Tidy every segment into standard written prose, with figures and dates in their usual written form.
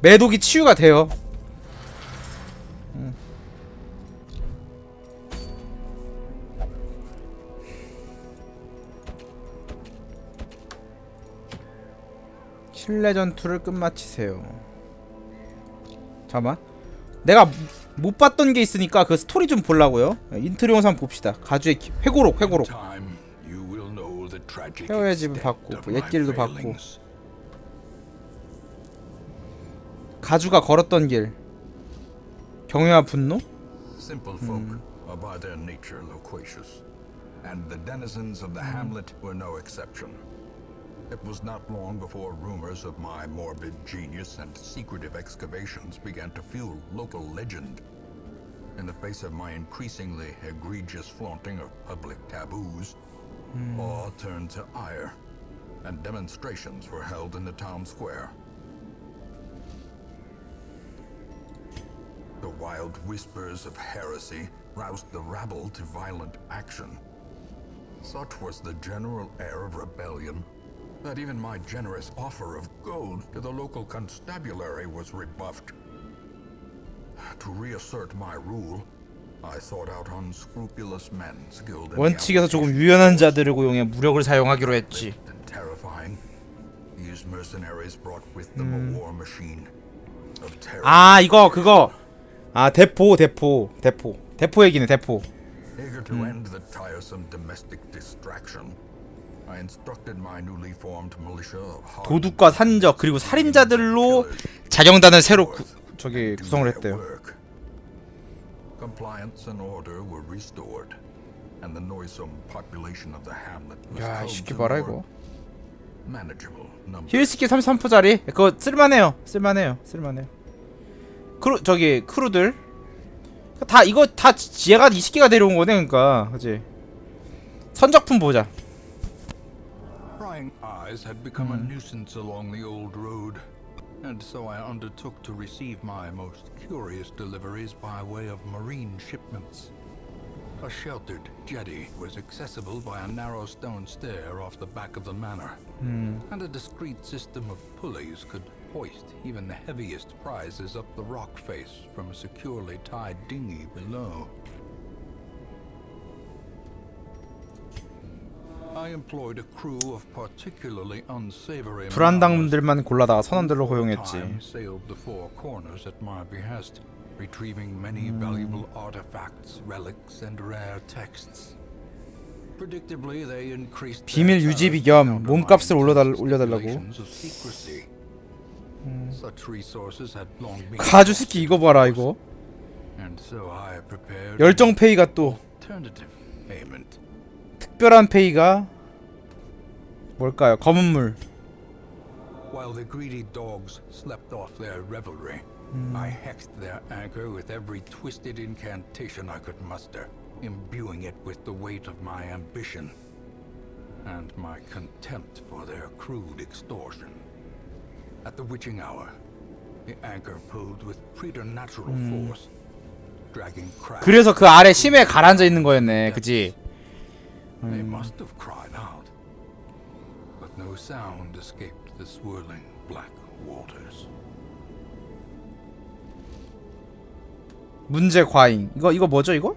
매독이 치유가 돼요. 실내 전투를 끝마치세요. 잠깐만. 내가 못 봤던 게 있으니까 그 스토리 좀 보려고요. 인트로 영상 봅시다. 가주의 회고록. 헤어의 집을 받고 옛길도 받고 가주가 걸었던 길. 경외와 분노? Simple folk are by their nature loquacious, and the denizens of the hamlet were no exception. It was not long before rumors of my morbid genius and secretive excavations began to fuel local legend. In the face of my increasingly egregious flaunting of public taboos, awe turned to ire, and demonstrations were held in the town square. The wild whispers of heresy roused the rabble to violent action. Such was the general air of rebellion that even my generous offer of gold to the local constabulary was rebuffed. To reassert my rule, I sought out unscrupulous men skilled in 원칙에서 조금 유연한 자들을 고용해 무력을 사용하기로 했지. terrifying. These mercenaries brought with them a war machine of terror. 아 이거 그거. 아 대포 얘기네. 대포. Eager to end the tiresome domestic distraction, I instructed my newly formed militia of 도둑과 산적 그리고 살인자들로 자경단을 새로 구성을 했대요. Compliance and order were restored, and the noisome population of the hamlet was 야, 이 culled 새끼 to 봐라 more 이거. manageable numbers. 힐스키 33%짜리 그거 쓸만해요. 크루들 다 이거 다 얘가 20개가 데려온 거네. 그러니까 그지. 선적품 보자. Prying eyes had become a nuisance along the old road, and so I undertook to receive my most curious deliveries by way of marine shipments. A sheltered jetty was accessible by a narrow stone stair off the back of the manor, and a discreet system of pulleys could hoist even the heaviest prizes up the rock face from a securely tied dinghy below. I employed a crew of particularly unsavory 불안당들만 골라다가 선원들로 고용했지. sailed the four corners at my behest, retrieving many valuable artifacts, relics, and rare texts. Predictably, they increased 비밀 유지비 겸 몸값을 올려달라고. Such resources had long been 가주 스키 이거 봐라 이거. and so I prepared 열정 페이가 또 alternative payment. 특별한 페이가 뭘까요? 검은 물. While the greedy dogs slept off their revelry, I hexed their anchor with every twisted incantation I could muster, imbuing it with the weight of my ambition and my contempt for their crude extortion. At the witching hour, the anchor pulled with preternatural force, dragging crabs. 그래서 그 아래 심해 가라앉아 있는 거였네. 그지? They must have cried out, but no sound escaped the swirling black waters. 문제 과잉. 이거 뭐죠 이거?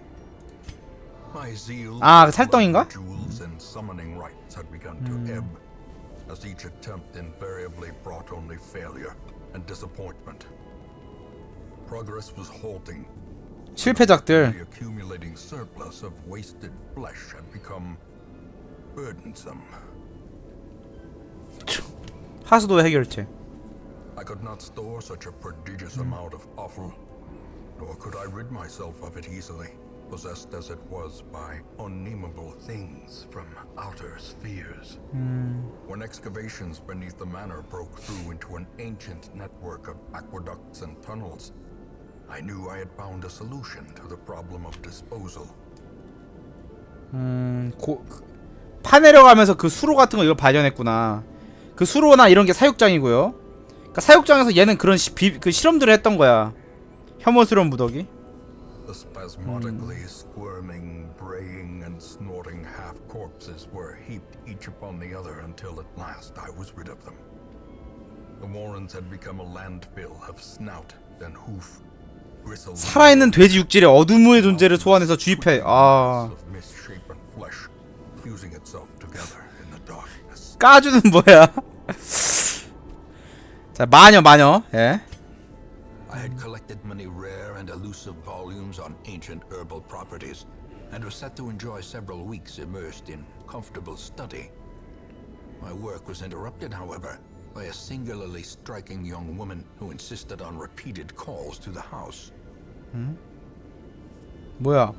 My zeal 아, for 살덩인가? jewels and summoning rites had begun to ebb, as each attempt invariably brought only failure and disappointment. Progress was halting. 실패작들. The accumulating surplus of wasted flesh had become burdensome. 하수도 해결책. I could not store such a prodigious amount of offal, nor could I rid myself of it easily, possessed as it was by unnameable things from outer spheres. When excavations beneath the manor broke through into an ancient network of aqueducts and tunnels, I knew I had found a solution to the problem of disposal. 파 내려가면서 그 수로 같은 거 이걸 발견했구나. 그 수로나 이런 게 사육장이고요. 그러니까 사육장에서 얘는 그런 그 실험들을 했던 거야. 혐오스러운 무더기. The spasmodically squirming, braying, and snorting half corpses were heaped each upon the other until at last I was rid of them. The Warrens had become a landfill of snout and hoof. 살아있는 돼지 육질의 어둠의 존재를 소환해서 주입해. 아. 까주는 뭐야? 자, 마녀. 예. I had collected many rare and elusive volumes on ancient herbal properties and was set to enjoy several weeks immersed in comfortable study. My work was interrupted, however, by a singularly striking young woman who insisted on repeated calls to the house. 뭐야?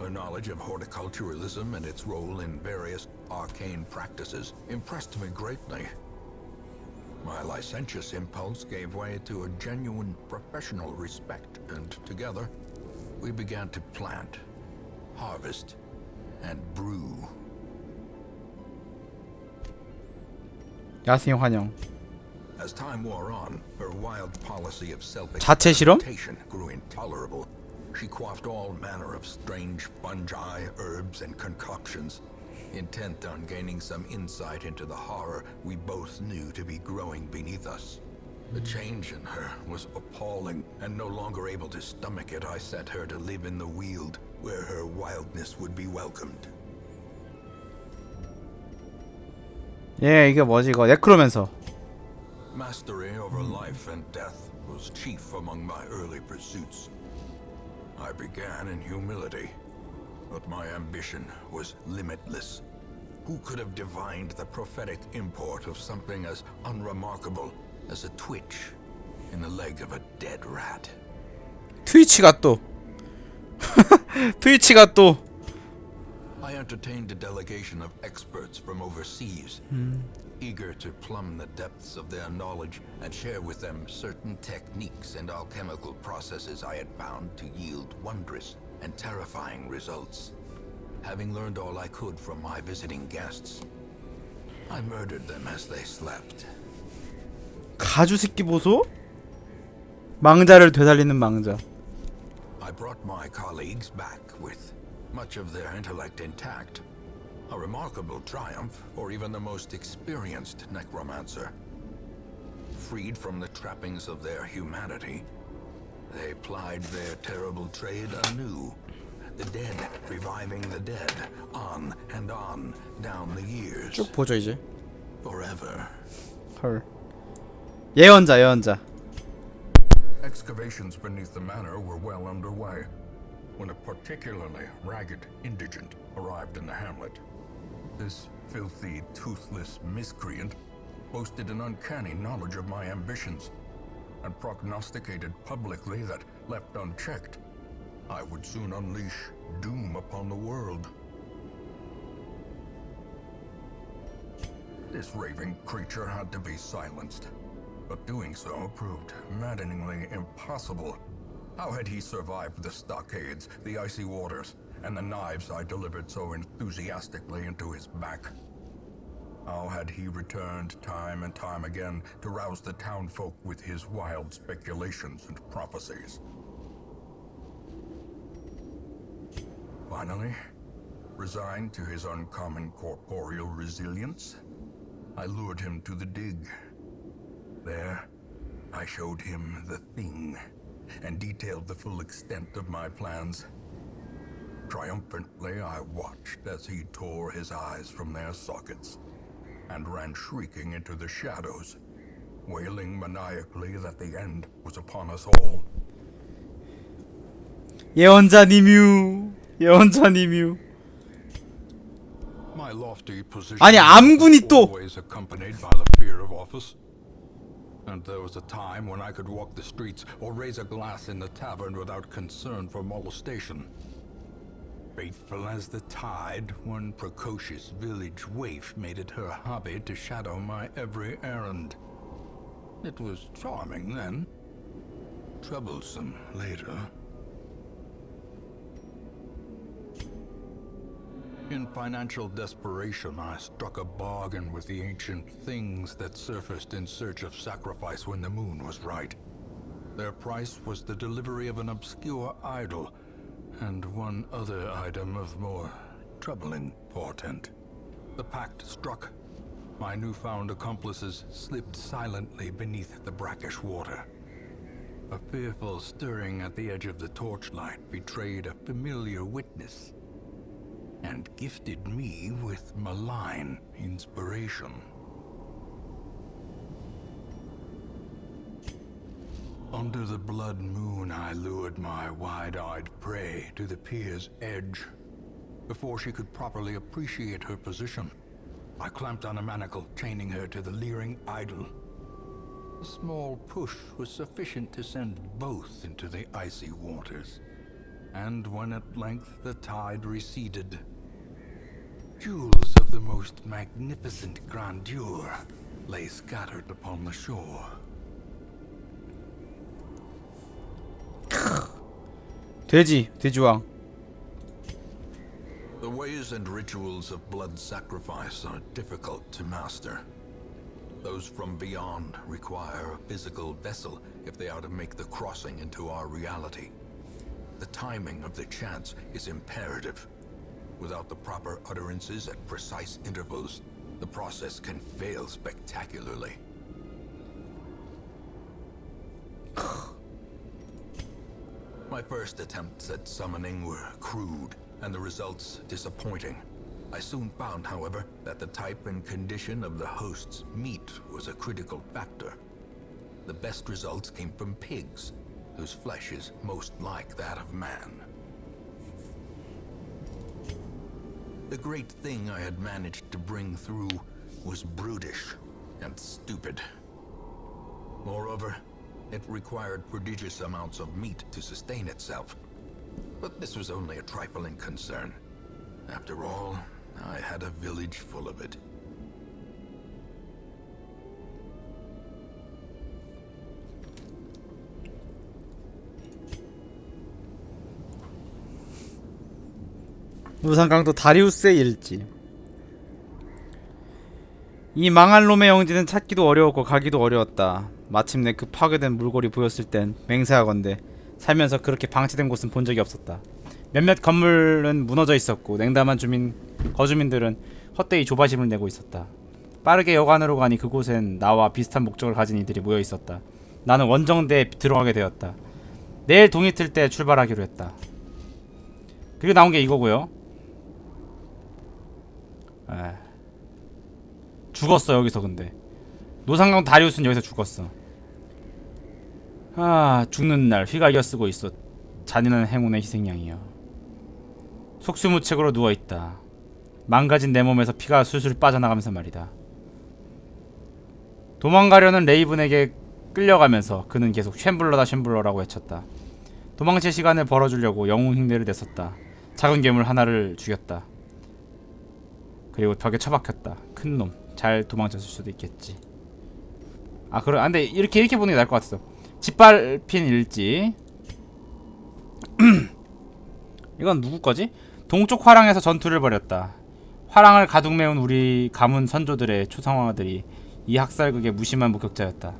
Her knowledge of horticulturalism and its role in various arcane practices impressed me greatly. My licentious impulse gave way to a genuine professional respect, and together we began to plant, harvest, and brew. 야생 환영. As time wore on, her wild policy of 자체 실험? self-experimentation grew intolerable. She quaffed all manner of strange fungi, herbs, and concoctions, intent on gaining some insight into the horror we both knew to be growing beneath us. The change in her was appalling, and no longer able to stomach it, I set her to live in the Weald, where her wildness would be welcomed. 예, 이게 뭐지 이거? 네크로맨서. Mastery over life and death was chief among my early pursuits. I began in humility, but my ambition was limitless. Who could have divined the prophetic import of something as unremarkable as a twitch in the leg of a dead rat? 트위치가 또. 트위치가 또. I entertained a delegation of experts from overseas, eager to plumb the depths of their knowledge and share with them certain techniques and alchemical processes I had found to yield wondrous and terrifying results. Having learned all I could from my visiting guests, I murdered them as they slept. 가주 새끼 보소? 망자를 되살리는 망자. I brought my colleagues back with much of their intellect intact. A remarkable triumph for even the most experienced necromancer. Freed from the trappings of their humanity, they plied their terrible trade anew. The dead reviving the dead, on and on, down the years. 쭉 보죠 이제. Forever. 헐. 예언자. Excavations beneath the manor were well underway when a particularly ragged indigent arrived in the hamlet. This filthy, toothless miscreant boasted an uncanny knowledge of my ambitions and prognosticated publicly that, left unchecked, I would soon unleash doom upon the world. This raving creature had to be silenced, but doing so proved maddeningly impossible. How had he survived the stockades, the icy waters, and the knives I delivered so enthusiastically into his back? How had he returned time and time again to rouse the townfolk with his wild speculations and prophecies? Finally, resigned to his uncommon corporeal resilience, I lured him to the dig. There, I showed him the thing and detailed the full extent of my plans. Triumphantly, I watched as he tore his eyes from their sockets and ran shrieking into the shadows, wailing maniacally that the end was upon us all. 예언자님유. My lofty position 아니, 암군이 또. always accompanied by the fear of office. And there was a time when I could walk the streets or raise a glass in the tavern without concern for molestation. Faithful as the tide, one precocious village waif made it her hobby to shadow my every errand. It was charming then, troublesome later. In financial desperation, I struck a bargain with the ancient things that surfaced in search of sacrifice when the moon was right. Their price was the delivery of an obscure idol, and one other item of more troubling portent. The pact struck, My newfound accomplices slipped silently beneath the brackish water. A fearful stirring at the edge of the torchlight betrayed a familiar witness, and gifted me with malign inspiration. Under the blood moon, I lured my wide-eyed prey to the pier's edge. Before she could properly appreciate her position, I clamped on a manacle, chaining her to the leering idol. A small push was sufficient to send both into the icy waters. And when at length the tide receded, jewels of the most magnificent grandeur lay scattered upon the shore. 돼지왕. The ways and rituals of blood sacrifice are difficult to master. Those from beyond require a physical vessel if they are to make the crossing into our reality. The timing of the chants is imperative. Without the proper utterances at precise intervals, the process can fail spectacularly. My first attempts at summoning were crude, and the results disappointing. I soon found, however, that the type and condition of the host's meat was a critical factor. The best results came from pigs, whose flesh is most like that of man. The great thing I had managed to bring through was brutish and stupid. Moreover, it required prodigious amounts of meat to sustain itself. But this was only a trifling concern. After all, I had a village full of it. 우상강도 다리우스의 일지. 이 망할 놈의 영지는 찾기도 어려웠고 가기도 어려웠다. 마침내 그 파괴된 물골이 보였을 땐 맹세하건대 살면서 그렇게 방치된 곳은 본 적이 없었다. 몇몇 건물은 무너져 있었고 냉담한 거주민들은 헛되이 조바심을 내고 있었다. 빠르게 여관으로 가니 그곳엔 나와 비슷한 목적을 가진 이들이 모여 있었다. 나는 원정대에 들어가게 되었다. 내일 동이 틀 때 출발하기로 했다. 그리고 나온 게 이거고요. 죽었어 여기서. 근데 노상강 다리우스는 여기서 죽었어. 죽는 날 휘갈겨 쓰고 있어. 잔인한 행운의 희생양이여. 속수무책으로 누워있다. 망가진 내 몸에서 피가 술술 빠져나가면서 말이다. 도망가려는 레이븐에게 끌려가면서 그는 계속 쉔블러라고 외쳤다. 도망칠 시간을 벌어주려고 영웅 흉내를 냈었다. 작은 괴물 하나를 죽였다. 그리고 벽에 처박혔다. 큰놈. 잘 도망쳤을 수도 있겠지. 근데 이렇게 보는 게 나을 것 같았어. 짓밟힌 일지. 이건 누구 거지? 동쪽 화랑에서 전투를 벌였다. 화랑을 가득 메운 우리 가문 선조들의 초상화들이 이 학살극의 무심한 목격자였다.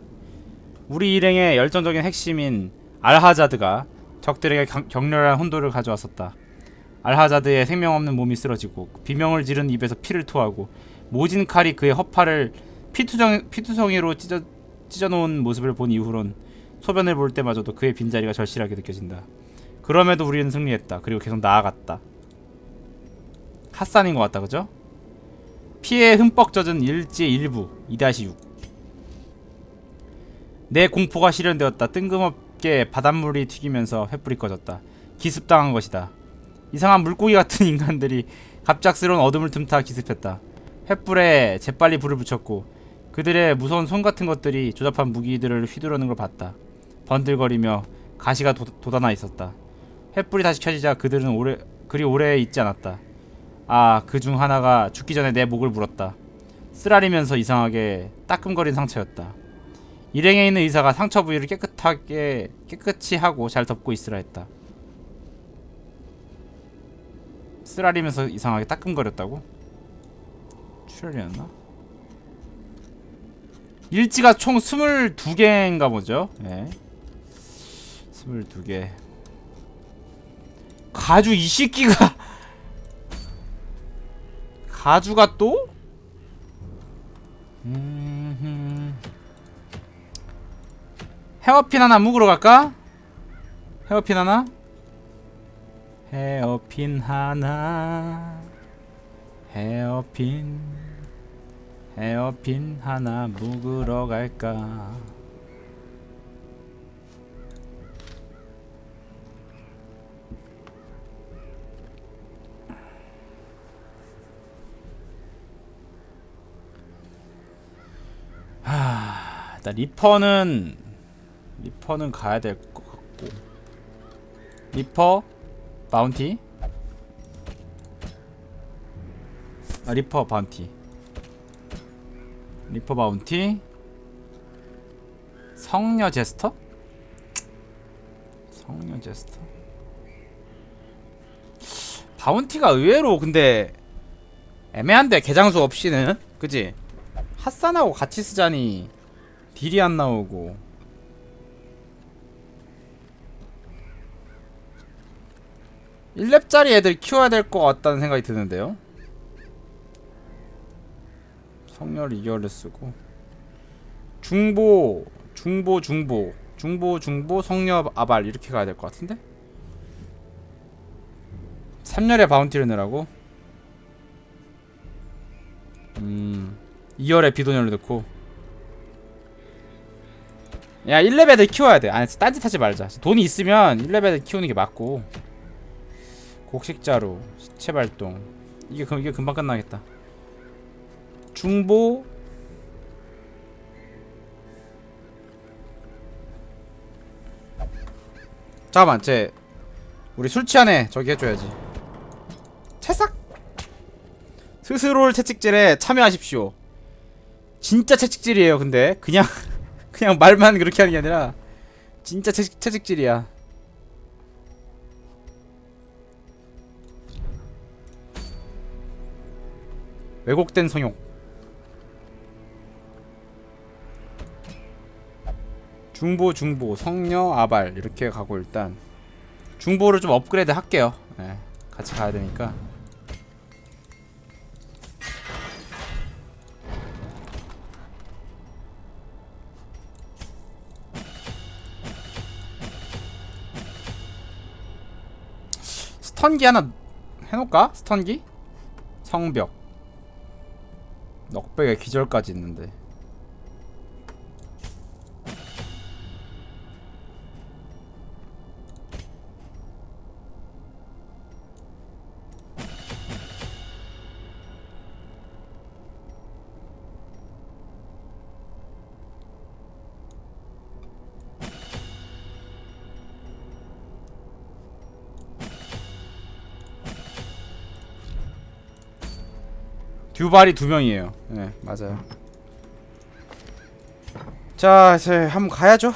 우리 일행의 열정적인 핵심인 알하자드가 적들에게 격렬한 혼돈을 가져왔었다. 알하자드의 생명 없는 몸이 쓰러지고 비명을 지른 입에서 피를 토하고 모진 칼이 그의 허파를 피투성이로 찢어놓은 모습을 본 이후론 소변을 볼 때마저도 그의 빈자리가 절실하게 느껴진다. 그럼에도 우리는 승리했다. 그리고 계속 나아갔다. 핫산인 것 같다, 그죠? 피에 흠뻑 젖은 일지의 일부 2-6. 내 공포가 실현되었다. 뜬금없게 바닷물이 튀기면서 횃불이 꺼졌다. 기습당한 것이다. 이상한 물고기 같은 인간들이 갑작스러운 어둠을 틈타 기습했다. 횃불에 재빨리 불을 붙였고 그들의 무서운 손 같은 것들이 조잡한 무기들을 휘두르는 걸 봤다. 번들거리며 가시가 돋아나 있었다. 횃불이 다시 켜지자 그들은 그리 오래 있지 않았다. 그 중 하나가 죽기 전에 내 목을 물었다. 쓰라리면서 이상하게 따끔거린 상처였다. 일행에 있는 의사가 상처 부위를 깨끗이 하고 잘 덮고 있으라 했다. 쓰라리면서 이상하게 따끔거렸다고? 출혈이었나? 일지가 총 22개인가 보죠. 네. 22개. 가주 이 새끼가. 가주가 또? 헤어핀 하나 묵으러 갈까? 헤어핀 하나? 헤어핀 하나. 헤어핀 하나 묵으러 갈까? 일단 리퍼는 가야 될 것 같고. 리퍼 바운티. 리퍼 바운티. 성녀 제스터? 바운티가 의외로 근데 애매한데, 개장수 없이는. 그지? 핫산하고 같이 쓰자니 딜이 안 나오고. 일 렙짜리 애들 키워야 될 것 같다는 생각이 드는데요. 성렬 2개월을 쓰고 중보 성녀 아발 이렇게 가야 될 것 같은데? 3열에 바운티를 넣으라고? 2열에 비도녀를 넣고. 야, 1렙 애들 키워야 돼. 아니, 딴짓 하지 말자. 돈이 있으면 1렙 애들 키우는 게 맞고. 곡식자루, 시체 발동. 이게 금방 끝나겠다. 중보. 잠깐만, 우리 술 취한 애 저기 해줘야지. 채싹. 스스로를 채찍질에 참여하십시오. 진짜 채찍질이에요. 근데 그냥 말만 그렇게 하는 게 아니라 진짜 채찍질이야. 왜곡된 성욕. 중보 성녀 아발 이렇게 가고, 일단 중보를 좀 업그레이드 할게요. 네, 같이 가야 되니까. 스턴기 하나 해놓을까? 스턴기? 성벽 넉백에 기절까지 있는데. 듀발이 2명이에요. 네, 맞아요. 자, 이제 한번 가야죠.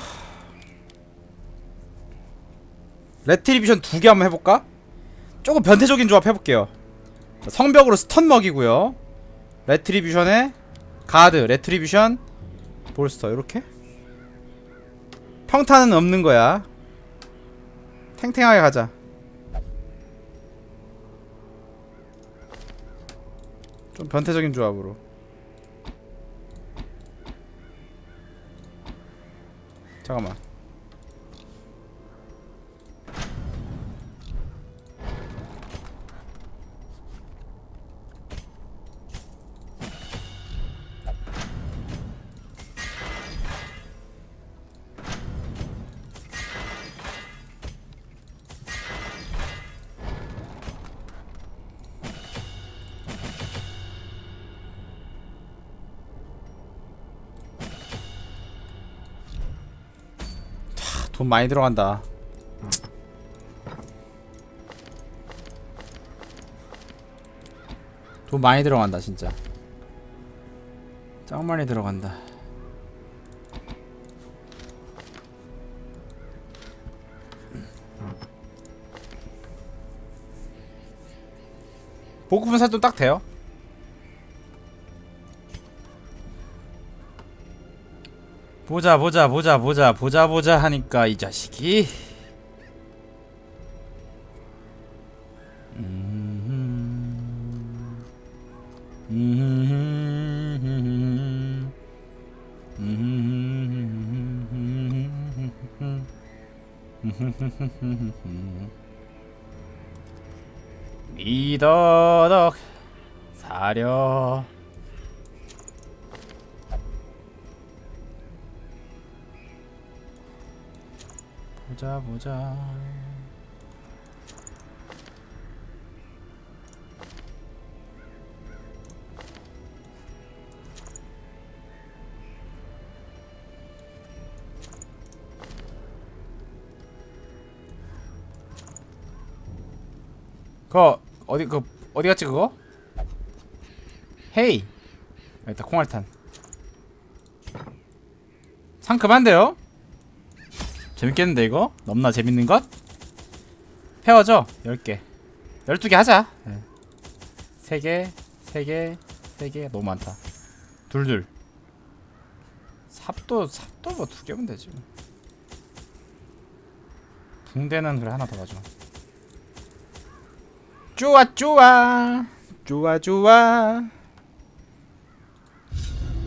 레트리비션 2개 한번 해볼까? 조금 변태적인 조합 해볼게요. 자, 성벽으로 스턴 먹이고요. 레트리비션에 가드, 레트리비션, 볼스터 이렇게. 평타는 없는 거야. 탱탱하게 가자. 좀 변태적인 조합으로. 잠깐만. 돈 많이 들어간다. 돈 많이 들어간다 진짜. 짱 많이 들어간다. 보급은 살도 딱 돼요. 보자 하니까 이 자식이. 미더덕 사려. 보자 보자. 그거 어디 갔지 그거? 헤이. 여기다 콩알탄. 상큼한데요? 재밌겠는데 이거? 넘나 재밌는 것? 페어죠? 10개 12개 하자. 네. 3개 3개 3개 너무 많다. 둘둘. 삽도 뭐 2개면 되지. 붕대는 그래 하나 더 가져. 좋아 좋아 좋아 좋아.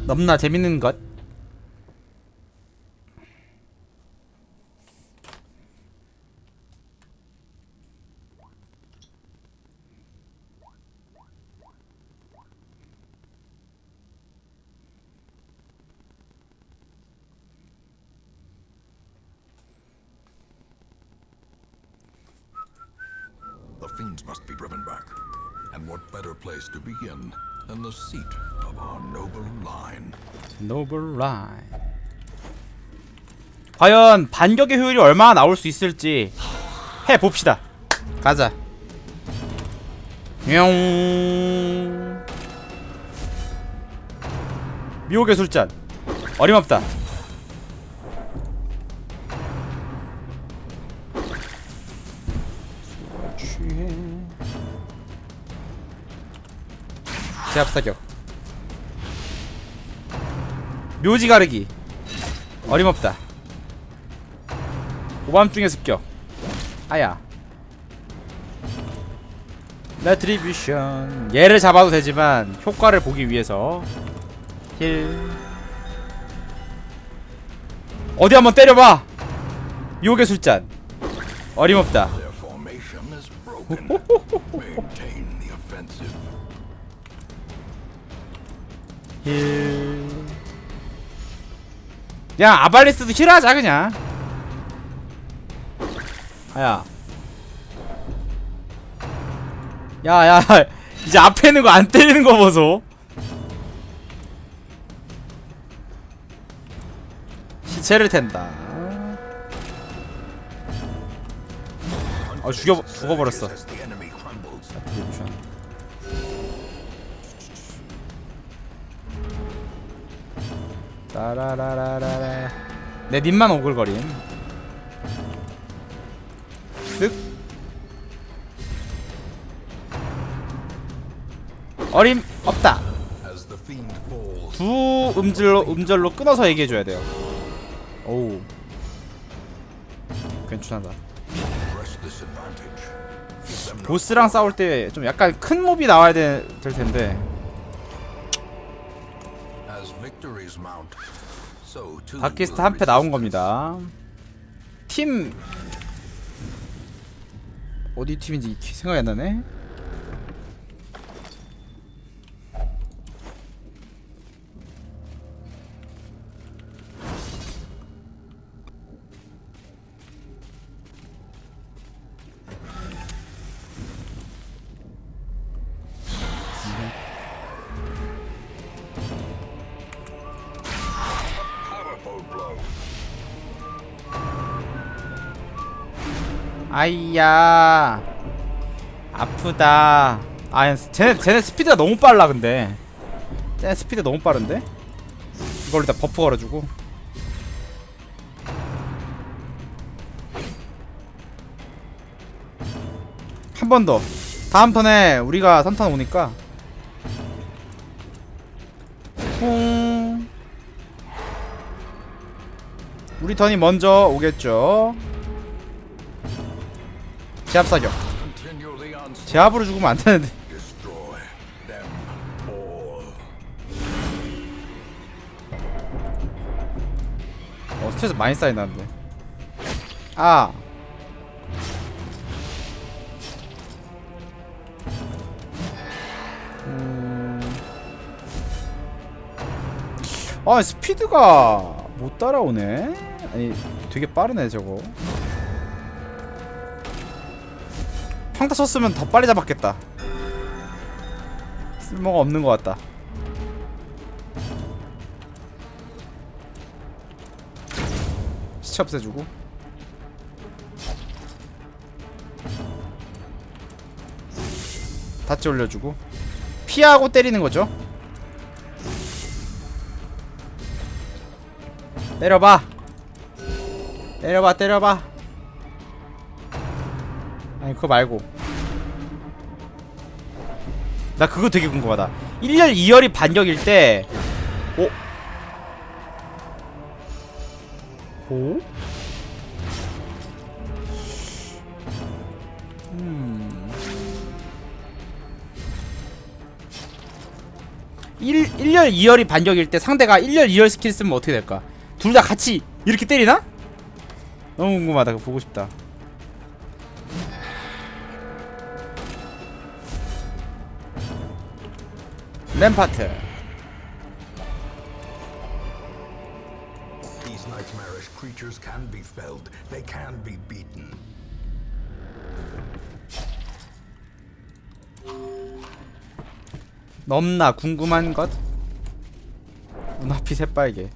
넘나 재밌는 것. The fiends must be driven back. And what better place to begin than the seat of our noble line? 노블 라인. 과연 반격의 효율이 얼마나 나올 수 있을지 해봅시다. 가자. 뿅. 미혹의 술잔. 어림없다. 제압사격. 묘지 가르기. 어림없다. 오밤중의 습격. 아야. 레트리뷰션. 얘를 잡아도 되지만 효과를 보기 위해서 힐. 어디 한번 때려봐. 미혹의 술잔. 어림없다. Their formation is broken. Maintain the offensive. 힐. 야 아발리스도 힐하자 그냥. 아야. 야야 이제 앞에 있는 거 안 때리는 거 보소. 시체를 탠다. 죽어버렸어. As the enemy crumbles. 따라라라라라. 내 님만 오글거림. 쓱. 어림 없다. As the fiend falls. 두 음절로 끊어서 얘기해줘야 돼요. 오우. 괜찮다. Press this advantage. Give them no 보스랑 싸울 때 좀 약간 큰 몹이 나와야 될 텐데. as victories mount. So too 다키스트 will 한 패 나온 resistance. 겁니다. 팀 어디 팀인지 생각이 안 나네. Powerful blow. 아이야 아프다. 아 쟤네 스피드가 너무 빨라. 근데 쟤네 스피드 너무 빠른데. 이걸 일단 버프 걸어주고. 한 번 더. 다음 턴에 우리가 3턴 오니까 퐁. 우리 턴이 먼저 오겠죠. 제압 사격. Continue the onslaught. 제압으로 죽으면 안 되는데. Destroy them all. 스트레스 많이 쌓인다는데. 아 아 스피드가 못 따라오네. 아니 되게 빠르네 저거. 평타 쳤으면 더 빨리 잡았겠다. 쓸모가 없는 것 같다. 시체 없애주고. 다치 올려주고. 피하고 때리는 거죠. 때려봐. 때려봐 때려봐. 아니 그거 말고 나 그거 되게 궁금하다. 1열 2열이 반격일 때 오? 오? 1열 2열이 반격일 때 상대가 1열 2열 스킬 쓰면 어떻게 될까? 둘 다 같이 이렇게 때리나? 너무 궁금하다. 그거 보고 싶다. 램파트. These nightmarish creatures can be felled. They can be beaten. 넘나 궁금한 것? 눈앞이 새빨개.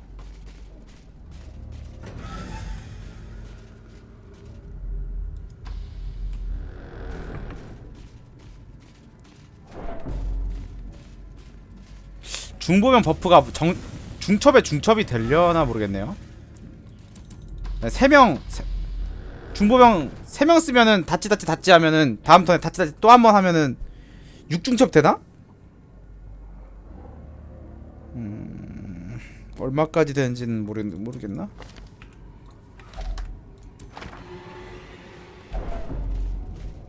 중보명 버프가 중첩에 중첩이 되려나 모르겠네요. 3명 중보명 3명 쓰면은 다치 하면은 다음 턴에 다치 또 한 번 하면은 6중첩 되나? 얼마까지 되는지는 모르겠나?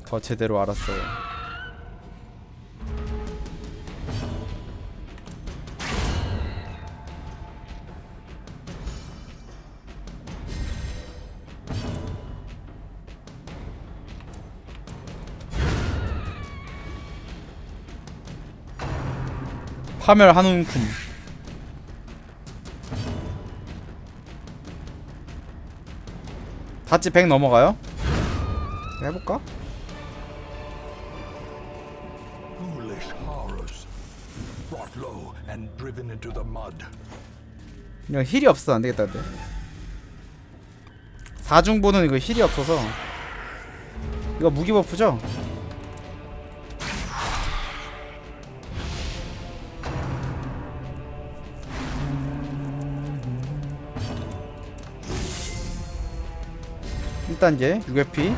더 제대로 알았어요. 파멸 한 움큼. 다치 100 넘어가요? 해볼까? Foolish horrors, brought low and driven into the mud. 이거 힐이 없어. 안되겠다 근데 4중보는 이거 힐이 없어서. 이거 무기 버프죠? 일단 이제 6회피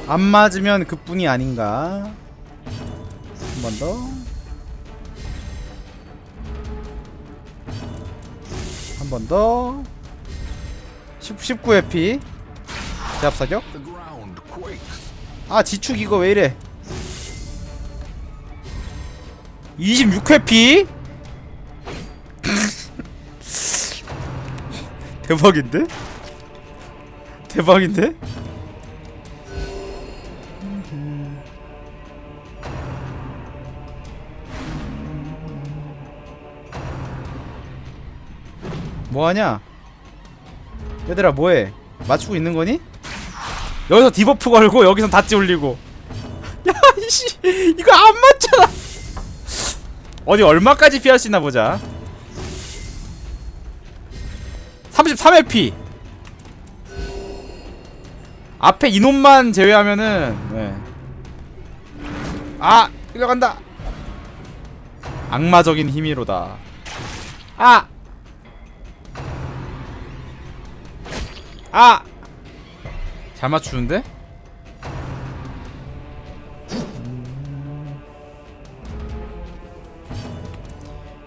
안 맞으면 그뿐이 아닌가. 한 번 더. 한 번 더. 19회피 제압사격. 아 지축 이거 왜 이래. 26회피? 대박인데? 대박인데? 뭐하냐? 얘들아 뭐해? 맞추고 있는 거니? 여기서 디버프 걸고 여기서 다찌 올리고. 야 이씨 이거 안 맞잖아. 어디 얼마까지 피할 수 있나 보자. 33회피. 앞에 이놈만 제외하면은 네. 아 끌려간다. 악마적인 힘이로다. 아! 아! 잘 맞추는데?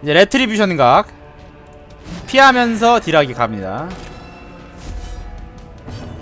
이제 레트리뷰션 각 피하면서 딜하기 갑니다.